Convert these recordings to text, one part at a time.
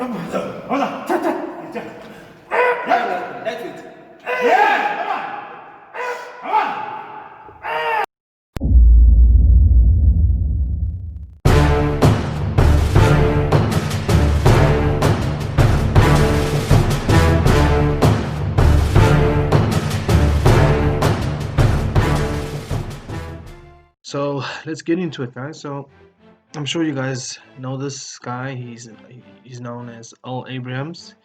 So let's get into it, guys. So I'm sure you guys know this guy. He's known as Earl Abrahams.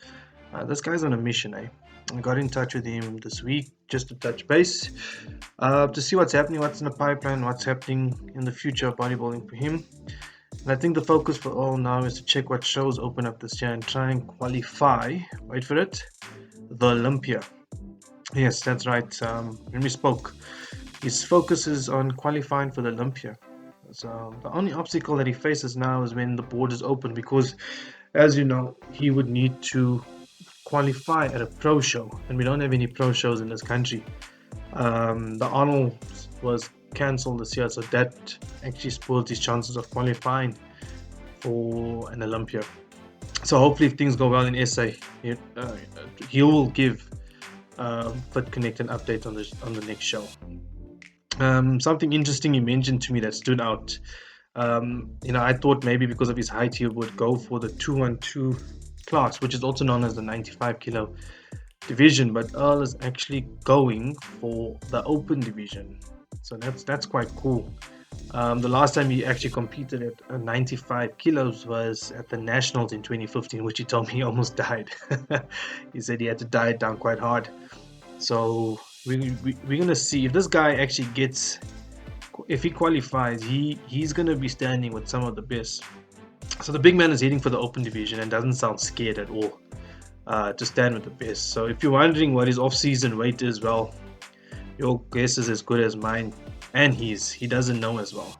This guy's on a mission, eh? I got in touch with him this week just to touch base, to see what's happening, what's in the pipeline, what's happening in the future of bodybuilding for him. And I think the focus for Earl now is to check what shows open up this year and try and qualify. Wait for it, the Olympia. Yes, that's right. When we spoke, his focus is on qualifying for the Olympia. So the only obstacle that he faces now is when the borders open, because, as you know, he would need to qualify at a pro show, and we don't have any pro shows in this country. The Arnold was cancelled this year, so that actually spoils his chances of qualifying for an Olympia. So hopefully, if things go well in SA, he will give Fit Connect an update on the next show. Something interesting he mentioned to me that stood out. I thought maybe because of his height he would go for the 212 class, which is also known as the 95 kilo division, but Earl is actually going for the open division. So that's quite cool. The last time he actually competed at 95 kilos was at the Nationals in 2015, which he told me he almost died. He said he had to diet down quite hard. So we're gonna see if this guy actually if he qualifies, he's gonna be standing with some of the best. So the big man is heading for the open division and doesn't sound scared at all to stand with the best. So if you're wondering what his off-season weight is, well, your guess is as good as mine, and he doesn't know as well.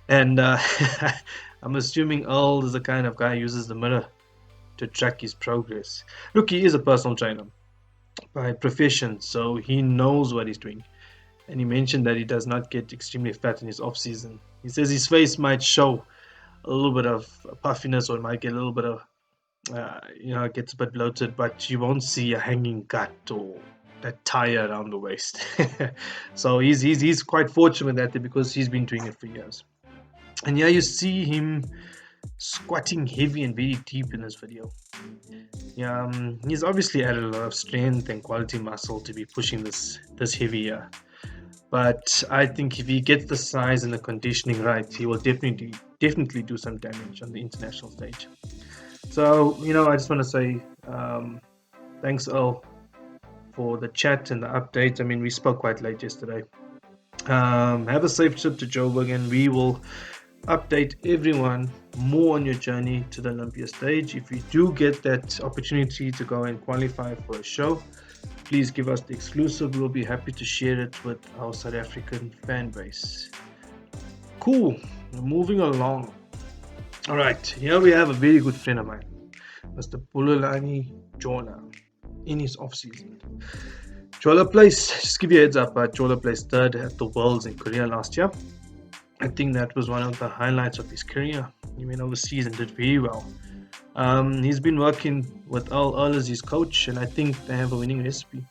And I'm assuming Earl is the kind of guy who uses the mirror to track his progress. Look, he is a personal trainer by profession, so he knows what he's doing. And he mentioned that he does not get extremely fat in his off season. He says his face might show a little bit of puffiness, or it might get a little bit of it gets a bit bloated, but you won't see a hanging gut or that tire around the waist. So he's quite fortunate with that, because he's been doing it for years. And yeah, you see him squatting heavy and very deep in this video. Yeah, he's obviously added a lot of strength and quality muscle to be pushing this heavier. But I think if he gets the size and the conditioning right, he will definitely do some damage on the international stage. So I just want to say thanks, Earl, for the chat and the update. I mean, we spoke quite late yesterday. Have a safe trip to Joburg, and we will update everyone more on your journey to the Olympia stage. If you do get that opportunity to go and qualify for a show, please give us the exclusive. We'll be happy to share it with our South African fan base. Cool. Moving along. All right, here we have a very good friend of mine, Mr. Bulelani Jola, in his off season. Jola placed, just give you a heads up, Jola placed third at the Worlds in Korea last year. I think that was one of the highlights of his career. He went overseas and did very well. He's been working with Earl as his coach, and I think they have a winning recipe.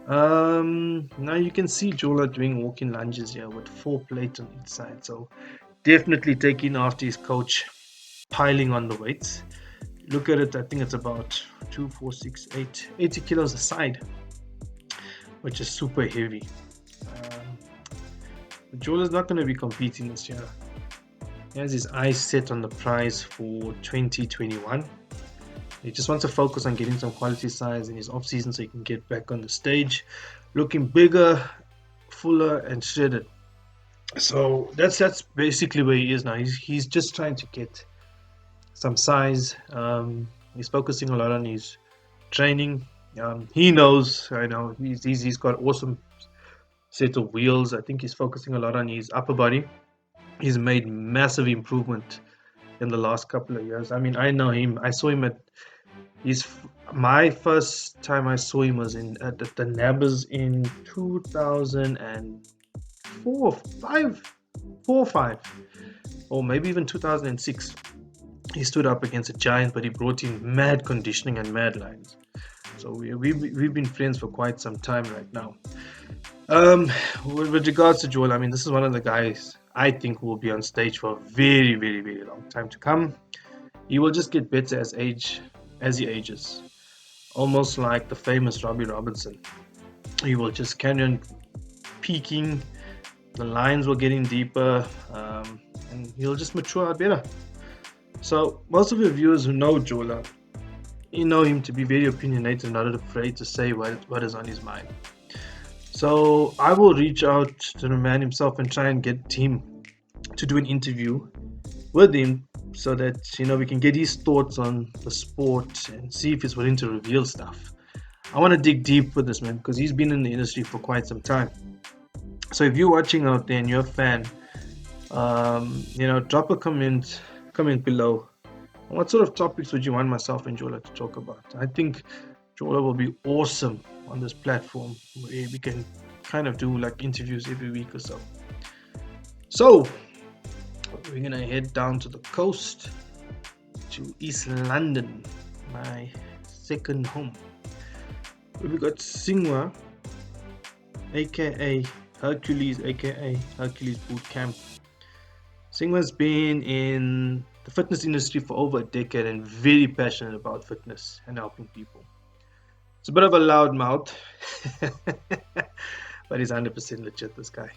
Now you can see Jola doing walking lunges here with 4 plates on each side. So definitely taking after his coach, piling on the weights. Look at it, I think it's about 2, 4, 6, 8, 80 kilos a side, which is super heavy. Jola's not going to be competing this year. He has his eyes set on the prize for 2021. He just wants to focus on getting some quality size in his off season so he can get back on the stage looking bigger, fuller and shredded. So that's basically where he is now. He's just trying to get some size. He's focusing a lot on his training. He knows, I know, he's got awesome set of wheels. I think he's focusing a lot on his upper body. He's made massive improvement in the last couple of years. I mean, I know him. I saw him my first time I saw him was at the Nabbers in 2004, 5, or maybe even 2006. He stood up against a giant, but he brought in mad conditioning and mad lines. So we've been friends for quite some time right now. Um, with regards to Joel, I mean, this is one of the guys I think will be on stage for a very, very, very long time to come. He will just get better as he ages, almost like the famous Robbie Robinson. He will just carry on peaking. The lines will get in deeper, and he'll just mature out better. So most of your viewers who know Jola, you know him to be very opinionated and not afraid to say what is on his mind. So I will reach out to the man himself and try and get him to do an interview with him so that we can get his thoughts on the sport and see if he's willing to reveal stuff. I want to dig deep with this man because he's been in the industry for quite some time. So if you're watching out there and you're a fan, drop a comment below. What sort of topics would you want myself and Jola to talk about? I think Jola will be awesome on this platform where we can kind of do like interviews every week or so. So we're gonna head down to the coast to East London, my second home. We've got Singwa, aka Hercules, aka Hercules Boot Camp. Singwa's been in the fitness industry for over a decade and very passionate about fitness and helping people. It's a bit of a loud mouth, but he's 100% legit, this guy.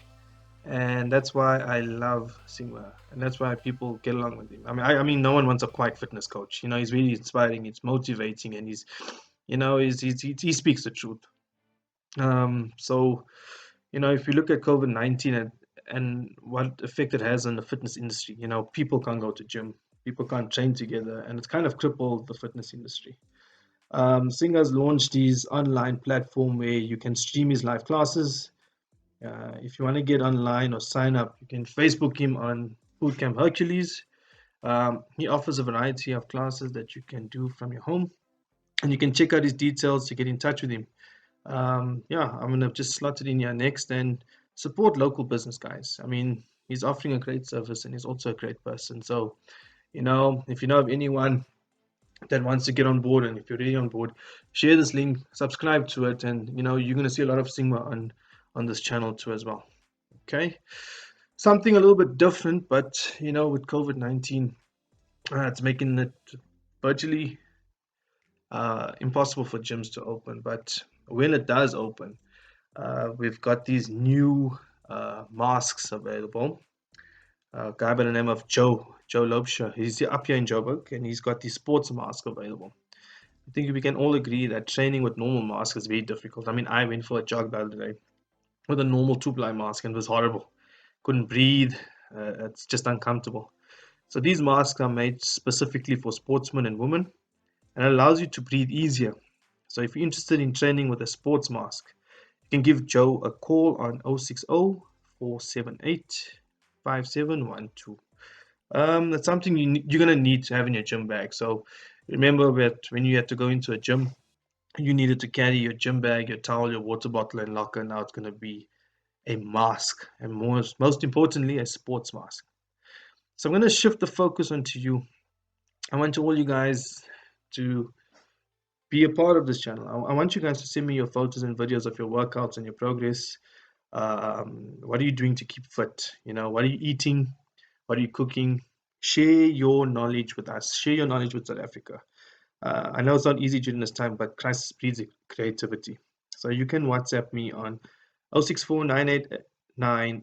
And that's why I love Singwa, and that's why people get along with him. I mean, no one wants a quiet fitness coach. He's really inspiring, it's motivating, and he speaks the truth. So if you look at COVID-19 and what effect it has on the fitness industry, people can't go to gym, people can't train together, and it's kind of crippled the fitness industry. Singa's launched his online platform where you can stream his live classes. If you want to get online or sign up, you can Facebook him on Bootcamp Hercules. He offers a variety of classes that you can do from your home, and you can check out his details to get in touch with him. Yeah, I'm gonna just slot it in here next and support local business guys. I mean, he's offering a great service and he's also a great person. So, if you know of anyone that wants to get on board, and if you're already on board, share this link, subscribe to it, and you're gonna see a lot of Singwa on this channel too as well. Okay, something a little bit different, but with COVID-19, it's making it virtually impossible for gyms to open. But when it does open, we've got these new masks available. A guy by the name of Joe Lobsher. He's up here in Joburg, and he's got the sports mask available. I think we can all agree that training with normal masks is very difficult. I mean, I went for a jog the other day with a normal two-ply mask, and it was horrible. Couldn't breathe. It's just uncomfortable. So these masks are made specifically for sportsmen and women, and it allows you to breathe easier. So if you're interested in training with a sports mask, you can give Joe a call on 060 478 5712. That's something you're gonna need to have in your gym bag. So remember that when you had to go into a gym, you needed to carry your gym bag, your towel, your water bottle, and locker. Now it's gonna be a mask, and most importantly, a sports mask. So I'm gonna shift the focus onto you. I want all you guys to be a part of this channel. I want you guys to send me your photos and videos of your workouts and your progress. What are you doing to keep fit? What are you eating? What are you cooking? Share your knowledge with us. Share your knowledge with South Africa. I know it's not easy during this time, but crisis breeds creativity. So you can WhatsApp me on 064 989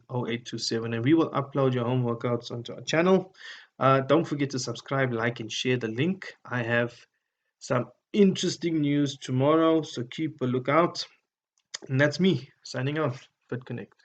and we will upload your home workouts onto our channel. Don't forget to subscribe, like, and share the link. I have some interesting news tomorrow, so keep a lookout. And that's me signing off. Fit Connect.